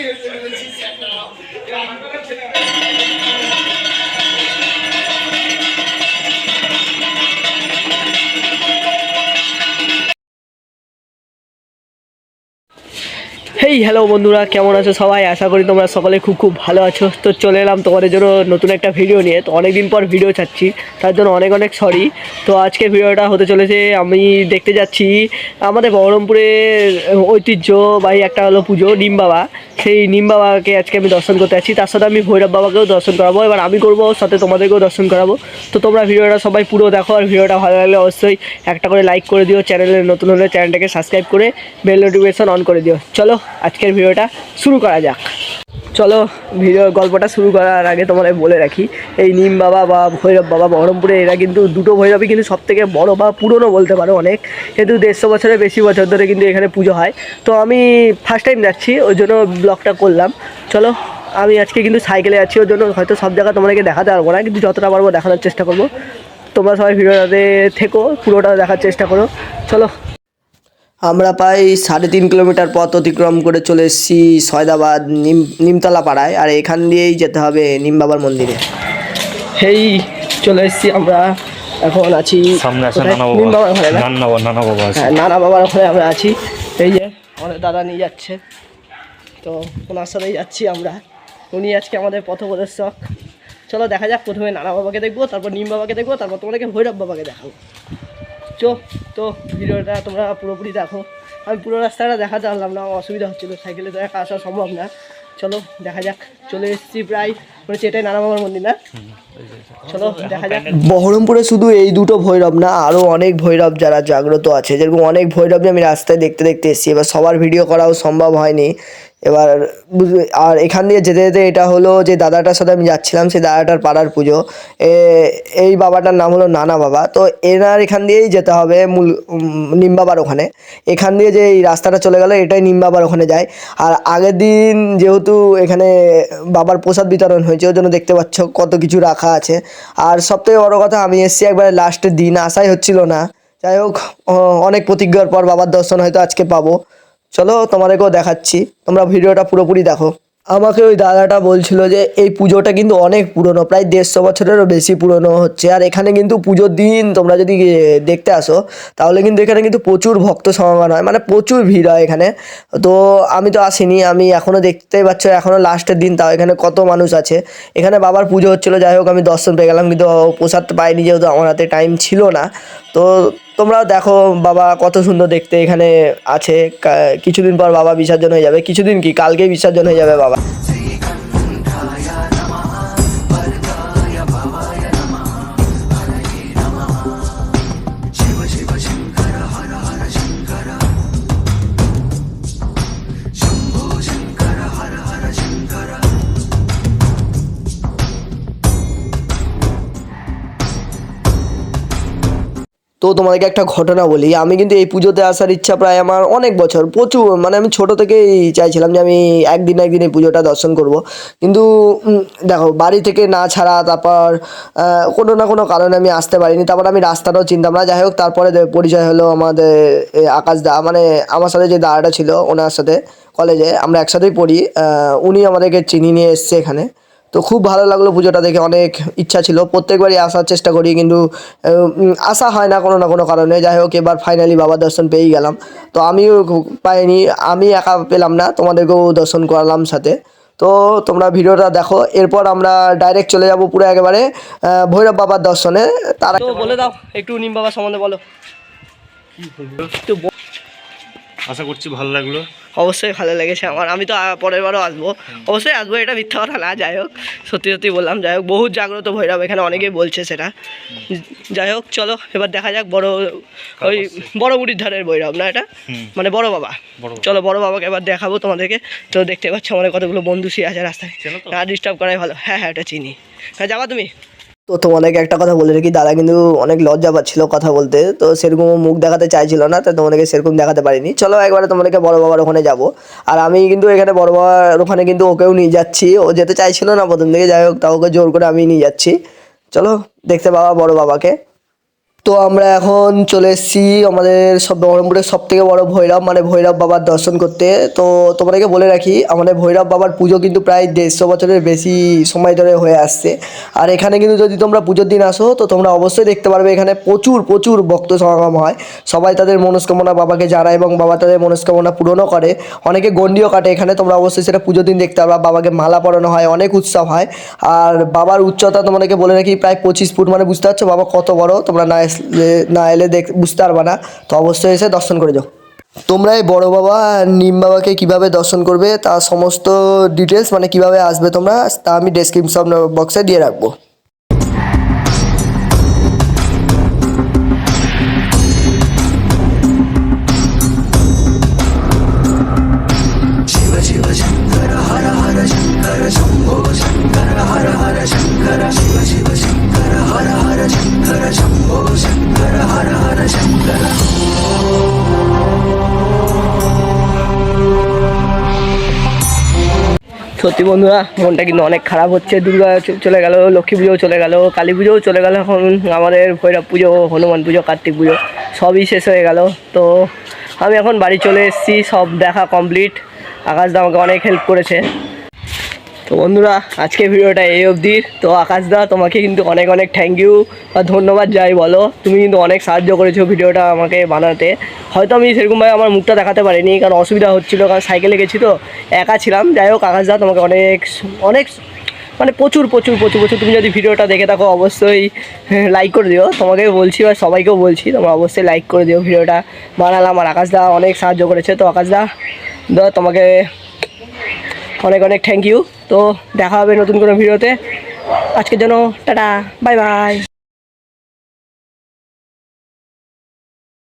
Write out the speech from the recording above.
Hey hello বন্ধুরা, কেমন আছো সবাই? আশা করি তোমরা সকলে খুব খুব ভালো আছো। তো চলে এলাম তোমাদের জন্য নতুন একটা ভিডিও নিয়ে। তো অনেক দিন পর ভিডিও ছাড়ছি, তার জন্য অনেক অনেক সরি। তো আজকের ভিডিওটা হতে চলেছে, আমি দেখতে যাচ্ছি আমাদের বহরমপুরের ঐতিহ্যবাহী একটা হলো পুজো, নিম বাবা। সেই নিম বাবাকে আজকে আমি দর্শন করতে যাচ্ছি, তার সাথে আমি ভৈরব বাবাকেও দর্শন করাবো। এবার আমি করবো, সাথে তোমাদেরকেও দর্শন করাবো। তো তোমরা ভিডিওটা সবাই পুরো দেখো, আর ভিডিওটা ভালো লাগলে অবশ্যই একটা করে লাইক করে দিও। চ্যানেলে নতুন হলে চ্যানেলটাকে সাবস্ক্রাইব করে বেল নোটিফিকেশন অন করে দিও। চলো আজকের ভিডিওটা শুরু করা যাক। চলো গল্পটা শুরু করার আগে তোমাদের বলে রাখি, এই নিম বাবা বা ভৈরব বাবা বহরমপুরে এরা কিন্তু দুটো ভৈরবই কিন্তু সবথেকে বড় বা পুরনো বলতে পারো অনেক, কিন্তু 150 বছরের বেশি বছর ধরে কিন্তু এখানে পুজো হয়। তো আমি ফার্স্ট টাইম যাচ্ছি, ওই জন্য ব্লগটা করলাম। চলো, আমি আজকে কিন্তু সাইকেলে যাচ্ছি, ওই জন্য হয়তো সব জায়গা তোমাদেরকে দেখাতে পারবো না, কিন্তু যতটা পারবো দেখানোর চেষ্টা করবো। তোমরা সবাই ভিডিওটাতে থেকো, পুরোটা দেখার চেষ্টা করো। চলো, আমরা প্রায় 3.5 কিলোমিটার পথ অতিক্রম করে চলে এসেছি সয়দাবাদ নিমতলা পাড়ায়, আর এখান দিয়েই যেতে হবে নিম বাবার মন্দিরে। হেই চলে এসেছি আমরা, এখন আছি নিম বাবার ঘরে, নানা বাবার ওখানে আমরা আছি। এই যে আমাদের দাদা নিয়ে যাচ্ছে, তো ওনার সাথেই যাচ্ছি আমরা। উনি আজকে আমাদের পথপ্রদর্শক। চলো দেখা যাক, প্রথমে নানা বাবাকে দেখবো, তারপর নিম বাবাকে দেখবো, তারপর তোমাদেরকে ভৈরব বাবাকে দেখাবো। তো ভিডিওটা তোমরা পুরোপুরি দেখো। আমি পুরো রাস্তাটা দেখাতে পারলাম না, আমার অসুবিধা হচ্ছিলো, সাইকেলে তো একা আসা সম্ভব না। চলো দেখা যাক, চলে এসেছি প্রায়, বলেছি এটাই নানা বাবার মন্দির না? চলো দেখা যাক। বহরমপুরে শুধু এই দুটো ভৈরব না, আরও অনেক ভৈরব যারা জাগ্রত আছে, যেরকম অনেক ভৈরব আমি রাস্তায় দেখতে দেখতে এসেছি। এবার সবার ভিডিও করাও সম্ভব হয়নি। এবার আর এখান দিয়ে যেতে যেতে এটা হলো যে দাদাটার সাথে আমি যাচ্ছিলাম, সেই দাদাটার পাড়ার পুজো। এই বাবাটার নাম হলো নানা বাবা। তো এনার এখান দিয়েই যেতে হবে মূল নিম বাবার ওখানে। এখান দিয়ে যে এই রাস্তাটা চলে গেল, এটাই নিম বাবার ওখানে যায়। আর আগের দিন যেহেতু এখানে বাবার প্রসাদ বিতরণ হয়েছে, ওই জন্য দেখতে পাচ্ছ কত কিছু রাখা আছে। আর সবথেকে বড় কথা, আমি এসেছি একবারে লাস্টের দিন, আশাই হচ্ছিল না। যাই হোক, অনেক প্রতিজ্ঞার পর বাবার দর্শন হয়তো আজকে পাবো। চলো তোমাদেরকেও দেখাচ্ছি, তোমরা ভিডিওটা পুরোপুরি দেখো। আমাকে ওই দাদাটা বলছিল যে এই পুজোটা কিন্তু অনেক পুরনো, প্রায় 150 বছরেরও বেশি পুরনো হচ্ছে। আর এখানে কিন্তু পুজোর দিন তোমরা যদি দেখতে আসো, তাহলে কিন্তু এখানে কিন্তু প্রচুর ভক্ত সমাগম হয়, মানে প্রচুর ভিড় হয় এখানে। তো আমি তো আসিনি, আমি এখনও দেখতেই পাচ্ছ, এখনও লাস্টের দিন, তাও এখানে কত মানুষ আছে। এখানে বাবার পুজো হচ্ছিলো, যাই হোক আমি দর্শন পেয়ে গেলাম, কিন্তু প্রসাদটা পাইনি যেহেতু আমার হাতে টাইম ছিল না। তো তোমরাও দেখো বাবা কত সুন্দর দেখতে এখানে আছে। কিছুদিন পর বাবা বিসর্জন হয়ে যাবে, কিছুদিন কি কালকেই বিসর্জন হয়ে যাবে বাবা। তো তোমাদেরকে একটা ঘটনা বলি, আমি কিন্তু এই পুজোতে আসার ইচ্ছা প্রায় আমার অনেক বছর, প্রচুর, মানে আমি ছোটো থেকেই চাইছিলাম যে আমি একদিন একদিন এই পুজোটা দর্শন করব। কিন্তু দেখো, বাড়ি থেকে না ছাড়া, তারপর কোনো না কোনো কারণে আমি আসতে পারিনি। তারপর আমি রাস্তাটাও চিনতাম না। যাই হোক, তারপরে পরিচয় হলো আমাদের আকাশ দা, মানে আমার সাথে যে দাদাটা ছিল, ওনার সাথে কলেজে আমরা একসাথেই পড়ি। উনি আমাদেরকে চিনি নিয়ে এসছে এখানে। তো খুব ভালো লাগলো পুজোটা দেখে, অনেক ইচ্ছা ছিল, প্রত্যেকবারই আসার চেষ্টা করি, কিন্তু আসা হয় না কোনো না কোনো কারণে। যাই হোক, এবার ফাইনালি বাবার দর্শন পেয়েই গেলাম। তো আমিও পাইনি, আমি একা পেলাম না, তোমাদেরকেও দর্শন করালাম সাথে। তো তোমরা ভিডিওটা দেখো, এরপর আমরা ডাইরেক্ট চলে যাব পুরো একেবারে ভৈরব বাবার দর্শনে। তারা তো বলে দাও একটু নিম বাবার সম্বন্ধে বলো। আশা করছি ভালো লাগলো। অবশ্যই ভালো লেগেছে আমার, আমি তো পরের বারও আসবো, অবশ্যই আসবো, এটা মিথ্যা কথা না। যাই হোক, সত্যি সত্যি বললাম। যাই হোক, বহুত জাগ্রত ভৈরব এখানে, অনেকেই বলছে সেটা। যাই হোক, চলো এবার দেখা যাক ওই বড় বুড়ির ধারের ভৈরব না এটা, মানে বড় বাবা। চলো বড় বাবাকে এবার দেখাবো তোমাদেরকে। তো দেখতে পাচ্ছ আমাদের কতগুলো বন্ধু শুয়ে আছে রাস্তায়, না ডিস্টার্ব করাই ভালো। হ্যাঁ হ্যাঁ, এটা চিনি। হ্যাঁ, যাবা তুমি? তো তোমাদেরকে একটা কথা বলে রাখি, দাদা কিন্তু অনেক লজ্জা পাচ্ছিল কথা বলতে, তো সেরকম মুখ দেখাতে চাইছিল না, তো তোমাদেরকে সেরকম দেখাতে পারিনি। চলো একবারে তোমাদেরকে বড় বাবার ওখানে যাব। আর আমি কিন্তু এখানে বড় বাবার ওখানে কিন্তু ওকেও নিয়ে যাচ্ছি, ও যেতে চাইছিল না প্রথম থেকে, যাই হোক তাও ওকে জোর করে আমি নিয়ে যাচ্ছি। চলো দেখতে পাবা বড় বাবাকে। তো আমরা এখন চলে এসেছি আমাদের বহরমপুরের সব থেকে বড় ভৈরব মানে ভৈরব বাবার দর্শন করতে। তো তোমাদেরকে বলে রাখি আমাদের ভৈরব বাবার পুজো কিন্তু প্রায় 150 বছরের বেশি সময় ধরে হয়ে আসছে। আর এখানে কিন্তু যদি তোমরা পুজোর দিন আসো তো তোমরা অবশ্যই দেখতে পারবে এখানে প্রচুর প্রচুর ভক্ত সমাগম হয়। সবাই তাদের মনস্কামনা বাবাকে জানায় এবং বাবা তাদের মনস্কামনা পূরণও করে। অনেকে গণ্ডিও কাটে এখানে, তোমরা অবশ্যই সেটা পুজোর দিন দেখতে পারবা। বাবাকে মালা পরানো হয়, অনেক উৎসব হয়। আর বাবার উচ্চতা তোমাদেরকে বলে রাখি প্রায় 25 ফুট, মানে বুঝতে পারছো বাবা কত বড়। তোমরা না এলে বুঝতে পারবা না, তো অবশ্যই এসে দর্শন করে যাও। তোমরা এই বড় বাবা আর নিম বাবাকে কীভাবে দর্শন করবে তার সমস্ত ডিটেলস মানে কীভাবে আসবে তোমরা, তা আমি ডেসক্রিপশন বক্সে দিয়ে রাখবো। সত্যি বন্ধুরা মনটা কিন্তু অনেক খারাপ হচ্ছে। দুর্গা চলে গেল, লক্ষ্মী পুজোও চলে গেল, কালী পুজোও চলে গেল, এখন আমাদের ভৈরব পুজো, হনুমান পুজো, কার্তিক পুজো সবই শেষ হয়ে গেল। তো আমি এখন বাড়ি চলে এসেছি, সব দেখা কমপ্লিট। আকাশদা আমাকে অনেক হেল্প করেছে। তো বন্ধুরা আজকে ভিডিওটা এই অবধি। তো আকাশদা তোমাকে কিন্তু অনেক অনেক থ্যাংক ইউ বা ধন্যবাদ যাই বলো, তুমি কিন্তু অনেক সাহায্য করেছো ভিডিওটা আমাকে বানাতে। হয়তো আমি সেরকমভাবে আমার মুখটা দেখাতে পারিনি কারণ অসুবিধা হচ্ছিলো, কারণ সাইকেলে গেছি তো একা ছিলাম। যাই হোক আকাশদা তোমাকে অনেক অনেক মানে প্রচুর প্রচুর প্রচুর প্রচুর, তুমি যদি ভিডিওটা দেখে থাকো অবশ্যই লাইক করে দিও। তোমাকে বলছি বা সবাইকেও বলছি তোমরা অবশ্যই লাইক করে দিও। ভিডিওটা বানালাম আর আকাশদা অনেক সাহায্য করেছে। তো আকাশদা তোমাকে অনেক অনেক থ্যাংক ইউ। তো দেখা হবে নতুন কোনো ভিডিওতে। আজকের জন্য টাটা, বাই বাই।